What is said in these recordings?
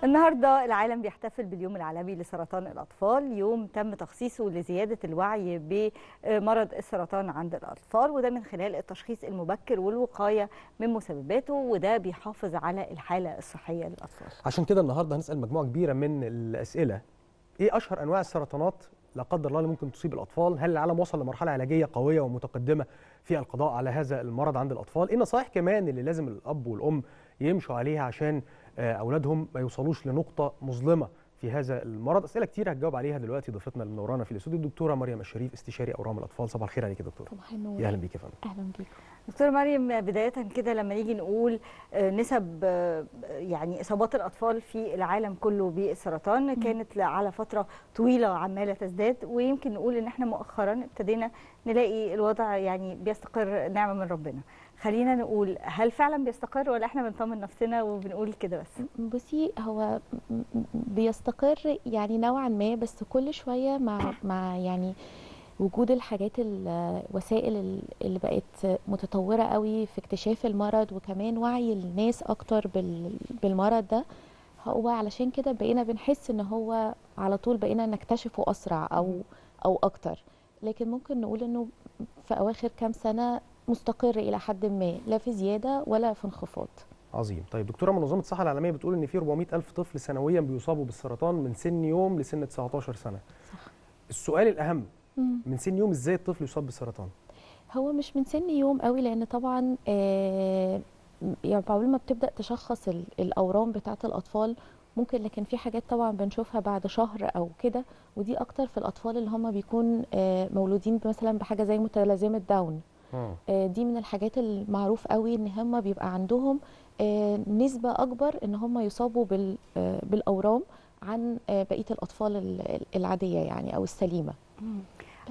النهارده العالم بيحتفل باليوم العالمي لسرطان الأطفال، يوم تم تخصيصه لزيادة الوعي بمرض السرطان عند الأطفال، وده من خلال التشخيص المبكر والوقاية من مسبباته، وده بيحافظ على الحالة الصحية للأطفال. عشان كده النهارده هنسأل مجموعة كبيرة من الأسئلة. ايه أشهر أنواع السرطانات لا قدر الله اللي ممكن تصيب الأطفال؟ هل العالم وصل لمرحلة علاجية قوية ومتقدمة في القضاء على هذا المرض عند الأطفال؟ ايه النصائح كمان اللي لازم الأب والأم يمشوا عليها عشان أولادهم ما يوصلوش لنقطة مظلمة في هذا المرض؟ أسئلة كتير هتجاوب عليها دلوقتي ضيفتنا اللي منورانا في الاستوديو الدكتورة مريم الشريف، استشاري أورام الأطفال. صباح الخير عليك يا دكتورة. صباح النور. يا أهلا بيك يا فندم. اهلا بيكم دكتور مريم، بداية كده لما نيجي نقول نسب يعني إصابات الأطفال في العالم كله بالسرطان كانت على فترة طويلة عمالة تزداد، ويمكن نقول إن احنا مؤخرا ابتدينا نلاقي الوضع يعني بيستقر، نعمة من ربنا. خلينا نقول، هل فعلا بيستقر ولا احنا بنطمن نفسنا وبنقول كده بس؟ بصي، هو بيستقر يعني نوعا ما، بس كل شويه مع يعني وجود الحاجات الوسائل اللي بقت متطوره قوي في اكتشاف المرض، وكمان وعي الناس اكتر بالمرض ده. هو علشان كده بقينا بنحس ان هو على طول بقينا نكتشفه اسرع او اكتر، لكن ممكن نقول انه في اواخر كام سنه مستقر الى حد ما، لا في زياده ولا في انخفاض. عظيم. طيب دكتوره، منظمه الصحه العالميه بتقول ان في 400,000 طفل سنويا بيصابوا بالسرطان من سن يوم لسن 19 سنه. صح. السؤال الاهم، من سن يوم ازاي الطفل يصاب بالسرطان؟ هو مش من سن يوم قوي، لان طبعا يعني اول ما بتبدا تشخص الاورام بتاعه الاطفال ممكن، لكن في حاجات طبعا بنشوفها بعد شهر او كده، ودي اكتر في الاطفال اللي هم بيكون مولودين مثلا بحاجه زي متلازمه داون. دي من الحاجات المعروف قوي ان هم بيبقى عندهم نسبه اكبر ان هم يصابوا بالاورام عن بقيه الاطفال العاديه يعني او السليمه.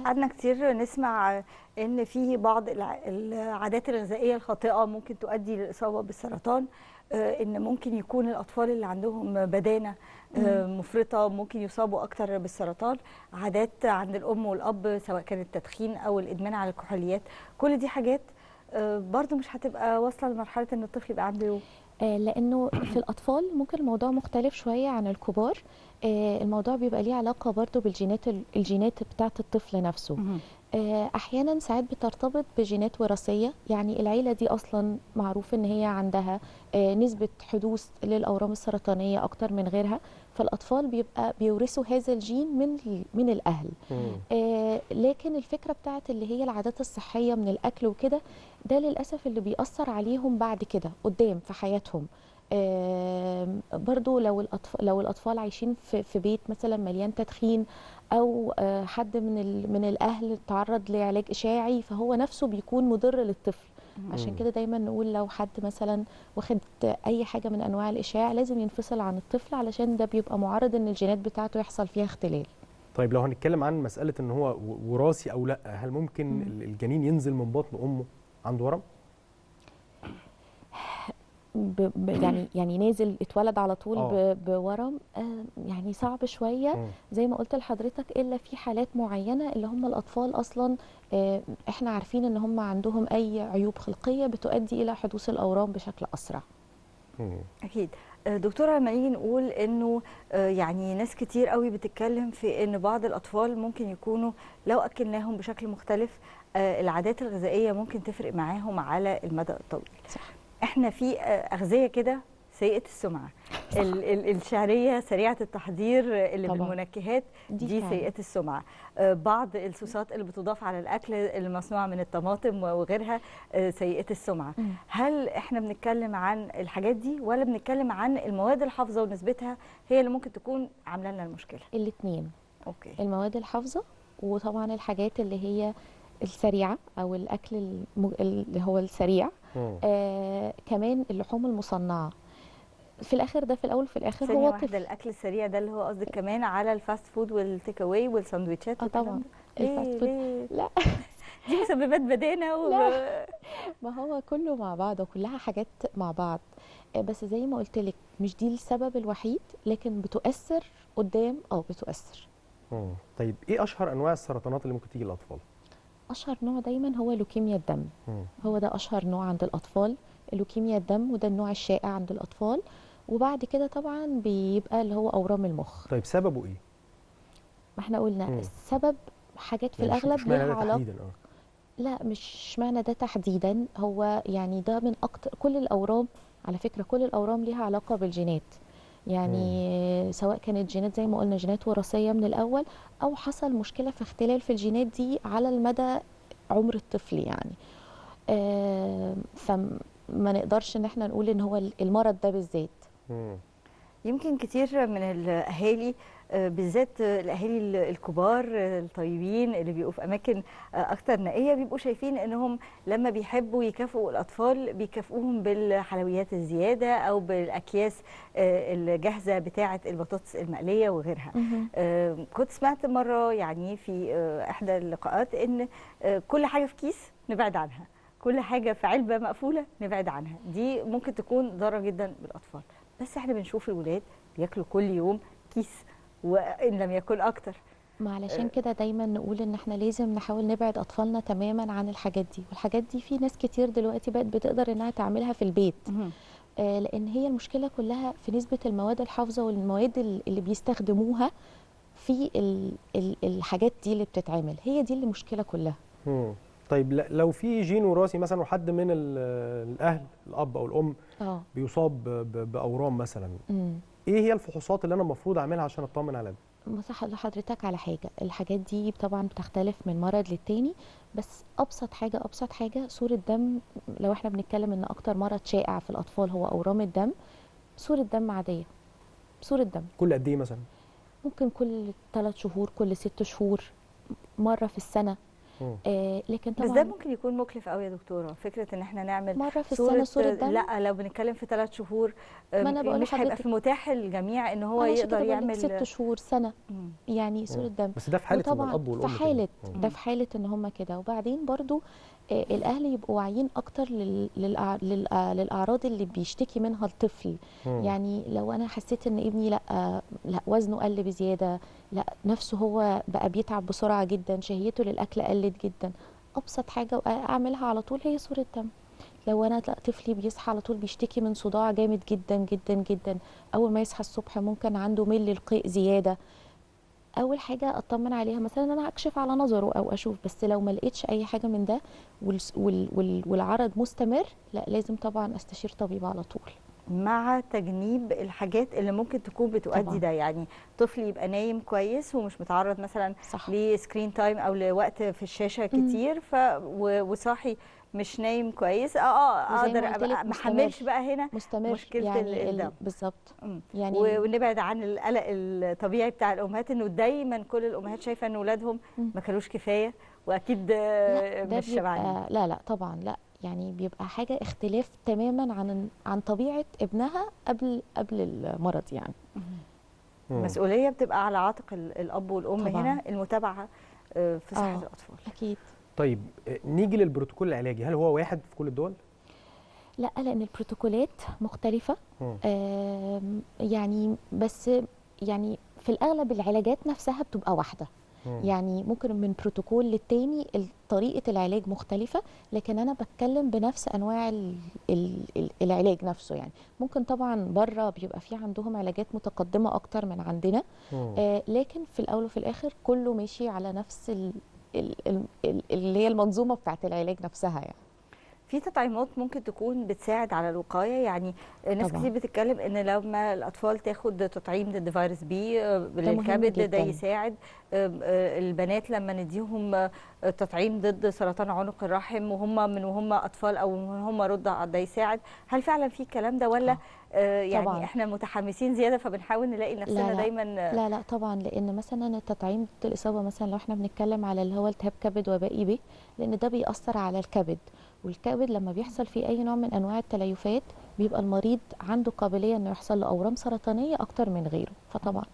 قعدنا كتير نسمع ان في بعض العادات الغذائيه الخاطئه ممكن تؤدي للاصابه بالسرطان، ان ممكن يكون الاطفال اللي عندهم بدانه مفرطه ممكن يصابوا اكتر بالسرطان، عادات عند الام والاب سواء كان التدخين او الادمان على الكحوليات، كل دي حاجات برضو مش هتبقى واصله لمرحله ان الطفل يبقى عنده لانه في الاطفال ممكن الموضوع مختلف شويه عن الكبار. الموضوع بيبقى ليه علاقه برضو الجينات بتاعه الطفل نفسه. احيانا ساعات بترتبط بجينات وراثيه، يعني العيله دي اصلا معروف ان هي عندها نسبه حدوث للاورام السرطانيه اكتر من غيرها، فالاطفال بيبقى بيورثوا هذا الجين من الاهل. لكن الفكره بتاعت اللي هي العادات الصحيه من الاكل وكده، ده للاسف اللي بيأثر عليهم بعد كده قدام في حياتهم. برضو لو الاطفال عايشين في بيت مثلا مليان تدخين، او حد من الاهل تعرض لعلاج اشاعي، فهو نفسه بيكون مضر للطفل. عشان كده دايما نقول لو حد مثلا واخد اي حاجه من انواع الاشعاع لازم ينفصل عن الطفل، علشان ده بيبقى معرض ان الجينات بتاعته يحصل فيها اختلال. طيب لو هنتكلم عن مساله ان هو وراثي او لا، هل ممكن الجنين ينزل من بطن امه عنده ورم؟ يعني نازل اتولد على طول بورم، يعني صعب شويه زي ما قلت لحضرتك، الا في حالات معينه اللي هم الاطفال اصلا احنا عارفين ان هم عندهم اي عيوب خلقيه بتؤدي الى حدوث الاورام بشكل اسرع. اكيد. دكتوره، لما نيجي نقول انه يعني ناس كتير قوي بتتكلم في ان بعض الاطفال ممكن يكونوا لو اكلناهم بشكل مختلف العادات الغذائيه ممكن تفرق معاهم على المدى الطويل. صح. احنا في اغذيه كده سيئه السمعه، الشعريه سريعه التحضير اللي طبعا بالمنكهات دي سيئه السمعه، بعض الصوصات اللي بتضاف على الاكل المصنوعه من الطماطم وغيرها سيئه السمعه. هل احنا بنتكلم عن الحاجات دي ولا بنتكلم عن المواد الحافظه ونسبتها هي اللي ممكن تكون عامله لنا المشكله؟ الاثنين. اوكي. المواد الحافظه، وطبعا الحاجات اللي هي السريعه او الاكل اللي هو السريع، كمان اللحوم المصنعه. في الاخر ده في الاول وفي الاخر هو طفل. الاكل السريع ده اللي هو قصدك كمان على الفاست فود والتيك اواي والساندوتشات طبعا الفاست فود لا دي مسببات بدانه لا، ما هو كله مع بعض وكلها حاجات مع بعض، بس زي ما قلت لك مش دي السبب الوحيد، لكن بتؤثر قدام بتؤثر. طيب ايه اشهر انواع السرطانات اللي ممكن تيجي للاطفال؟ اشهر نوع دايما هو لوكيميا الدم. هو ده اشهر نوع عند الاطفال، لوكيميا الدم، وده النوع الشائع عند الاطفال. وبعد كده طبعا بيبقى اللي هو اورام المخ. طيب سببه ايه؟ ما احنا قلنا السبب حاجات في يعني الاغلب اشمعنى ليها ده علاقه. تحديدا؟ لا مش معنى ده تحديدا، هو يعني ده من اكتر كل الاورام. على فكره كل الاورام ليها علاقه بالجينات، يعني سواء كانت جينات زي ما قلنا جينات وراثيه من الاول، او حصل مشكله في اختلال في الجينات دي على المدى عمر الطفل يعني. فما نقدرش ان احنا نقول ان هو المرض ده بالذات. يمكن كتير من الاهالي بالذات الاهالي الكبار الطيبين اللي بيبقوا في اماكن اكتر نقيه بيبقوا شايفين انهم لما بيحبوا يكافئوا الاطفال بيكافئوهم بالحلويات الزياده او بالاكياس الجاهزه بتاعه البطاطس المقليه وغيرها. كنت سمعت مره يعني في احدى اللقاءات ان كل حاجه في كيس نبعد عنها، كل حاجه في علبه مقفوله نبعد عنها، دي ممكن تكون ضاره جدا بالاطفال. بس احنا بنشوف الولاد بياكلوا كل يوم كيس وان لم يكن اكتر. ما علشان كده دايما نقول ان احنا لازم نحاول نبعد اطفالنا تماما عن الحاجات دي، والحاجات دي في ناس كتير دلوقتي بقت بتقدر انها تعملها في البيت. لان هي المشكله كلها في نسبه المواد الحافظه والمواد اللي بيستخدموها في الحاجات دي اللي بتتعمل، هي دي اللي المشكله كلها. طيب لو في جين وراثي مثلا وحد من الاهل الاب او الام بيصاب باورام مثلا، ايه هي الفحوصات اللي انا المفروض اعملها عشان اطمن على ده؟ بصح لحضرتك على حاجه، الحاجات دي طبعا بتختلف من مرض للتاني، بس ابسط حاجه صوره دم. لو احنا بنتكلم ان اكتر مرض شائع في الاطفال هو اورام الدم، صوره دم عاديه، صوره دم كل قد ايه مثلا؟ ممكن كل 3 شهور، كل 6 شهور، مره في السنه. لكن طبعا بس ده ممكن يكون مكلف قوي يا دكتوره، فكره ان احنا نعمل مره في السنه صوره دم. لا لو بنتكلم في 3 شهور ما أنا بقول مش هيبقى في متاح للجميع ان هو يقدر يعمل 6 شهور سنه يعني صوره دم. بس ده في حاله ان الاب والام في حاله ده في حاله ان هم كده. وبعدين برضو الاهل يبقوا واعيين اكتر للاعراض اللي بيشتكي منها الطفل. يعني لو انا حسيت ان ابني لا وزنه قل بزياده، لا نفسه هو بقى بيتعب بسرعه جدا، شهيته للاكل قلت جدا، ابسط حاجه اعملها على طول هي صوره دم. لو انا طفلي بيصحى على طول بيشتكي من صداع جامد جدا جدا جدا، اول ما يصحى الصبح ممكن عنده ميل القيء زياده، اول حاجه اطمن عليها مثلا انا اكشف على نظره او اشوف. بس لو ما لقيتش اي حاجه من ده والعرض مستمر، لا لازم طبعا استشير طبيب على طول، مع تجنيب الحاجات اللي ممكن تكون بتؤدي طبعا. ده يعني طفل يبقى نايم كويس ومش متعرض مثلا لسكرين تايم او لوقت في الشاشه كتير وصاحي مش نايم كويس، اقدر ابقى ما احملش بقى هنا مشكله يعني الدم بالظبط. يعني ونبعد عن القلق الطبيعي بتاع الامهات، انه دايما كل الامهات شايفه ان اولادهم ما كانوش كفايه واكيد مش شبعانين. لا طبعا لا، يعني بيبقى حاجه اختلاف تماما عن طبيعه ابنها قبل المرض يعني. المسؤوليه بتبقى على عاتق الاب والام طبعا. هنا المتابعه في صحه الاطفال اكيد. طيب نيجي للبروتوكول العلاجي، هل هو واحد في كل الدول؟ لا لان البروتوكولات مختلفه. يعني بس يعني في الاغلب العلاجات نفسها بتبقى واحده. يعني ممكن من بروتوكول للتاني طريقه العلاج مختلفه، لكن انا بتكلم بنفس انواع العلاج نفسه. يعني ممكن طبعا بره بيبقى في عندهم علاجات متقدمه اكتر من عندنا، لكن في الاول وفي الاخر كله ماشي على نفس اللي هي المنظومه بتاعت العلاج نفسها. يعني في تطعيمات ممكن تكون بتساعد على الوقايه، يعني ناس كتير بتتكلم ان لما الاطفال تاخد تطعيم ضد فيروس بي للكبد ده يساعد. البنات لما نديهم تطعيم ضد سرطان عنق الرحم وهم اطفال او هم رضع ده يساعد. هل فعلا في الكلام ده ولا يعني طبعاً. احنا متحمسين زياده فبنحاول نلاقي نفسنا لا دايما؟ لا طبعا، لان مثلا التطعيم ضد الاصابه مثلا لو احنا بنتكلم على اللي هو التهاب كبد وبائي ب، لان ده بيأثر على الكبد، والكبد لما بيحصل فيه اي نوع من انواع التليفات بيبقى المريض عنده قابليه انه يحصل له اورام سرطانيه اكتر من غيره، فطبعا.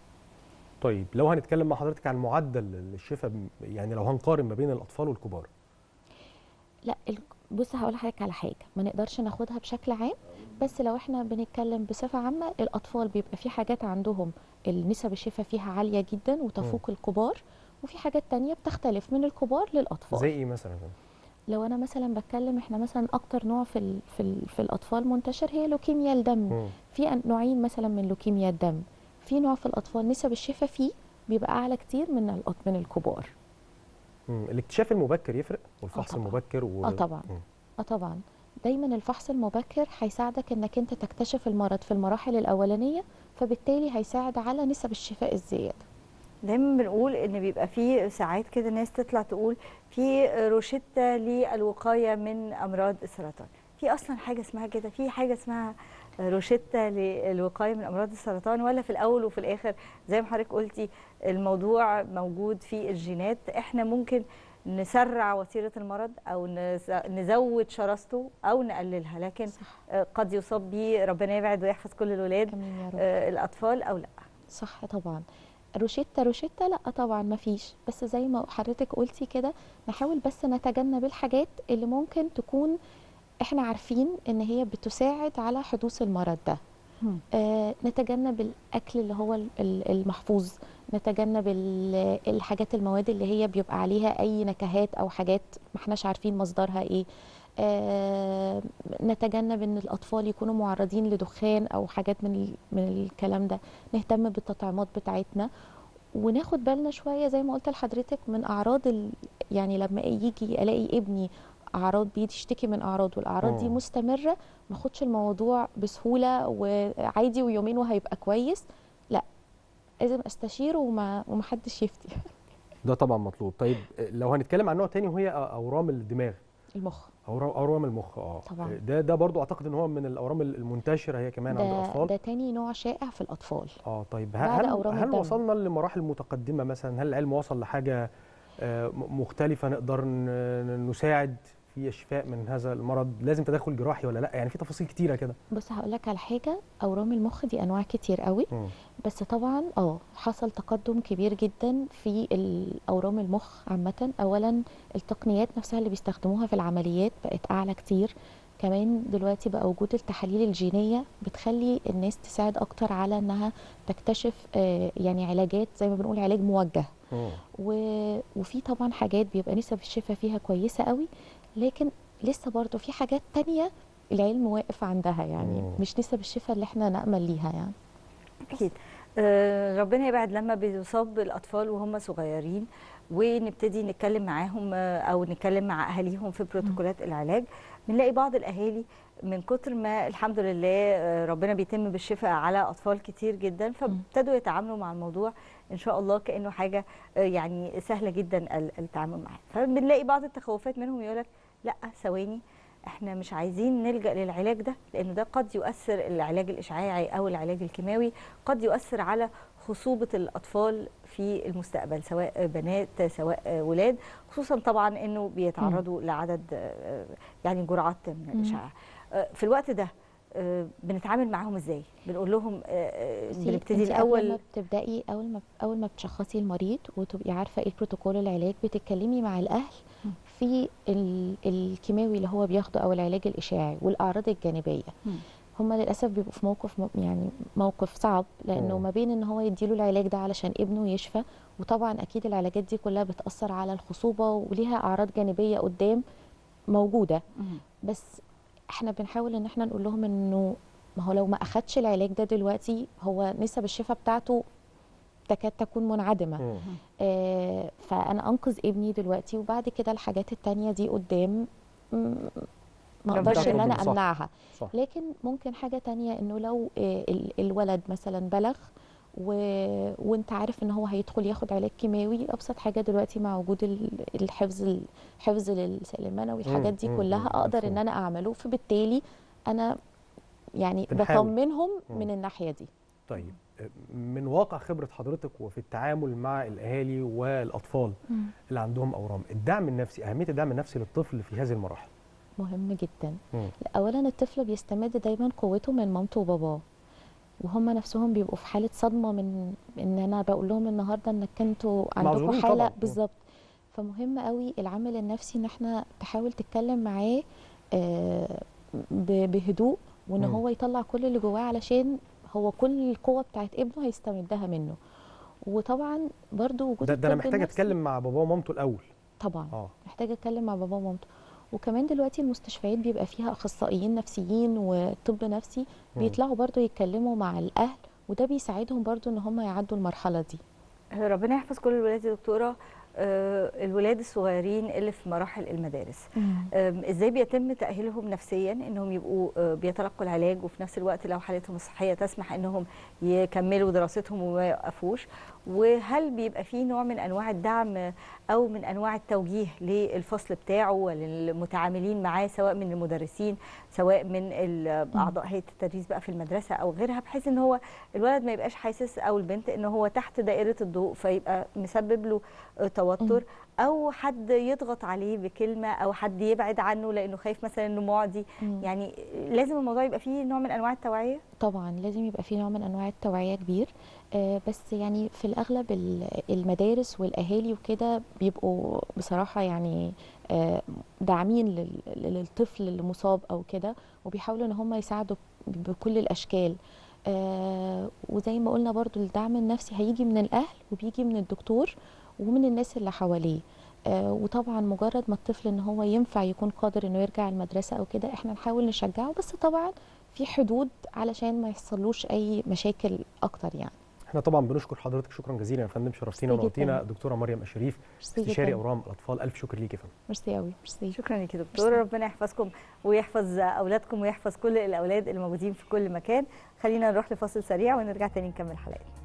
طيب لو هنتكلم مع حضرتك عن معدل الشفاء، يعني لو هنقارن ما بين الاطفال والكبار. لا بص هقول لحضرتك على حاجه ما نقدرش ناخدها بشكل عام، بس لو احنا بنتكلم بصفه عامه الاطفال بيبقى في حاجات عندهم النسب الشفاء فيها عاليه جدا وتفوق الكبار، وفي حاجات تانية بتختلف من الكبار للاطفال. زي ايه مثلا؟ لو انا مثلا بتكلم، احنا مثلا اكتر نوع في الاطفال منتشر هي لوكيميا الدم. في نوعين مثلا من لوكيميا الدم. في نوع في الاطفال نسب الشفاء فيه بيبقى اعلى كتير من الكبار. الاكتشاف المبكر يفرق والفحص طبعا. المبكر طبعا. طبعا. دايما الفحص المبكر هيساعدك انك انت تكتشف المرض في المراحل الاولانيه، فبالتالي هيساعد على نسب الشفاء الزياده. دايما بنقول ان بيبقى في ساعات كده ناس تطلع تقول في روشتة للوقاية من امراض السرطان. في اصلا حاجة اسمها كده؟ في حاجة اسمها روشتة للوقاية من امراض السرطان، ولا في الاول وفي الاخر زي ما حضرتك قلتي الموضوع موجود في الجينات؟ احنا ممكن نسرع وتيرة المرض او نزود شراسته او نقللها، لكن صح. قد يصاب به ربنا يبعد ويحفظ كل الولاد امين يا رب. الاطفال او لا. صح طبعا. روشتة لا طبعا ما فيش، بس زي ما حضرتك قلتي كده نحاول بس نتجنب الحاجات اللي ممكن تكون احنا عارفين ان هي بتساعد على حدوث المرض ده. نتجنب الاكل اللي هو المحفوظ، نتجنب الحاجات المواد اللي هي بيبقى عليها اي نكهات او حاجات ما احناش عارفين مصدرها ايه. نتجنب ان الاطفال يكونوا معرضين لدخان او حاجات من الكلام ده. نهتم بالتطعيمات بتاعتنا، وناخد بالنا شويه زي ما قلت لحضرتك من اعراض يعني لما يجي الاقي ابني اعراض بيشتكي من اعراض والاعراض دي مستمره، ما اخدش الموضوع بسهوله وعادي ويومين وهيبقى كويس. لا، لازم استشيره ومحدش يفتي. ده طبعا مطلوب. طيب لو هنتكلم عن نوع تاني وهي اورام الدماغ، المخ. اورام المخ. طبعا. ده برضو اعتقد ان هو من الاورام المنتشره هي كمان عند الاطفال. ده تاني نوع شائع في الاطفال. طيب بعد أورام هل الدم. وصلنا لمراحل متقدمه مثلا؟ هل العلم وصل لحاجه مختلفه نقدر نساعد في الشفاء من هذا المرض؟ لازم تدخل جراحي ولا لا؟ يعني في تفاصيل كتيره كده. بص هقول لك على حاجه، اورام المخ دي انواع كتير قوي. بس طبعا حصل تقدم كبير جدا في الاورام المخ عامه. اولا التقنيات نفسها اللي بيستخدموها في العمليات بقت اعلى كتير. كمان دلوقتي بقى وجود التحاليل الجينيه بتخلي الناس تساعد اكتر على انها تكتشف يعني علاجات زي ما بنقول علاج موجه. وفي طبعا حاجات بيبقى نسب الشفاء فيها كويسه قوي، لكن لسه برضو في حاجات تانية العلم واقف عندها، يعني مش نسب الشفاء اللي احنا نأمل ليها يعني. أكيد. ربنا يبعد لما بيصاب الأطفال وهم صغيرين ونبتدي نتكلم معاهم أو نتكلم مع أهاليهم في بروتوكولات العلاج، بنلاقي بعض الأهالي من كتر ما الحمد لله ربنا بيتم بالشفاء على أطفال كتير جدا، فابتدوا يتعاملوا مع الموضوع إن شاء الله كأنه حاجة يعني سهلة جدا التعامل معاه. فبنلاقي بعض التخوفات منهم يقولك لا ثواني، احنا مش عايزين نلجأ للعلاج ده، لأنه ده قد يؤثر، العلاج الإشعاعي أو العلاج الكيماوي قد يؤثر على خصوبة الأطفال في المستقبل، سواء بنات سواء ولاد، خصوصا طبعا أنه بيتعرضوا لعدد يعني جرعات من الإشعاع. في الوقت ده بنتعامل معاهم ازاي؟ بنقول لهم بنبتدي الاول الاول بتبداي اول ما بتشخصي المريض وتبقي عارفه ايه البروتوكول العلاج، بتتكلمي مع الاهل في الكيماوي اللي هو بياخده او العلاج الاشعاعي والاعراض الجانبيه. هم للاسف بيبقوا في موقف صعب، لانه ما بين ان هو يديله العلاج ده علشان ابنه يشفى، وطبعا اكيد العلاجات دي كلها بتاثر على الخصوبه وليها اعراض جانبيه قدام موجوده. بس احنا بنحاول ان احنا نقول لهم انه ما هو لو ما اخدش العلاج ده دلوقتي هو نسب الشفاء بتاعته تكاد تكون منعدمه. فانا انقذ ابني دلوقتي، وبعد كده الحاجات التانية دي قدام ما اقدرش ان انا امنعها. صح. لكن ممكن حاجه تانية انه لو الولد مثلا بلغ وانت عارف ان هو هيدخل ياخد علاج كيماوي، ابسط حاجه دلوقتي مع وجود الحفظ للسائل المنوي، الحاجات دي كلها اقدر ان انا اعمله، فبالتالي انا يعني بطمنهم من الناحيه دي. طيب من واقع خبره حضرتك وفي التعامل مع الاهالي والاطفال اللي عندهم اورام، الدعم النفسي، اهميه الدعم النفسي للطفل في هذه المراحل مهم جدا. اولا الطفل بيستمد دايما قوته من مامته وباباه، وهم نفسهم بيبقوا في حاله صدمه من ان انا بقول لهم النهارده انك انتوا عندكم حاله بالظبط. فمهم قوي العامل النفسي ان احنا تحاول تتكلم معاه بهدوء، وان هو يطلع كل اللي جواه، علشان هو كل القوه بتاعت ابنه هيستمدها منه. وطبعا برضو وجود ده انا محتاجه اتكلم مع باباه ومامته الاول. طبعا محتاجه اتكلم مع باباه ومامته، وكمان دلوقتي المستشفيات بيبقى فيها اخصائيين نفسيين وطب نفسي بيطلعوا برضو يتكلموا مع الاهل، وده بيساعدهم برضو ان هم يعدوا المرحله دي. ربنا يحفظ كل الولاد يا دكتوره. الولاد الصغيرين اللي في مراحل المدارس ازاي بيتم تأهيلهم نفسيا انهم يبقوا بيتلقوا العلاج، وفي نفس الوقت لو حالتهم الصحيه تسمح انهم يكملوا دراستهم وما يوقفوش؟ وهل بيبقى فيه نوع من انواع الدعم او من انواع التوجيه للفصل بتاعه وللمتعاملين معاه، سواء من المدرسين سواء من اعضاء هيئه التدريس بقى في المدرسه او غيرها، بحيث ان هو الولد ما يبقاش حاسس او البنت ان هو تحت دائره الضوء فيبقى مسبب له توتر، او حد يضغط عليه بكلمه، او حد يبعد عنه لانه خايف مثلا انه معدي. يعني لازم الموضوع يبقى فيه نوع من انواع التوعيه. طبعا لازم يبقى فيه نوع من انواع التوعيه كبير. بس يعني في الاغلب المدارس والاهالي وكده بيبقوا بصراحه يعني داعمين للطفل المصاب او كده، وبيحاولوا ان هم يساعدوا بكل الاشكال. وزي ما قلنا برضو الدعم النفسي هيجي من الاهل وبيجي من الدكتور ومن الناس اللي حواليه. وطبعا مجرد ما الطفل ان هو ينفع يكون قادر انه يرجع المدرسه او كده احنا نحاول نشجعه، بس طبعا في حدود علشان ما يحصلوش اي مشاكل اكتر يعني. احنا طبعا بنشكر حضرتك شكرا جزيلا يا فندم، شرفتينا ونورتينا. دكتوره مريم الشريف، استشاري اورام الاطفال، الف شكر ليكي يا فندم. ميرسي قوي. ميرسي. شكرا ليكي يا دكتوره، ربنا يحفظكم ويحفظ اولادكم ويحفظ كل الاولاد اللي موجودين في كل مكان. خلينا نروح لفاصل سريع ونرجع تاني نكمل حلقتنا.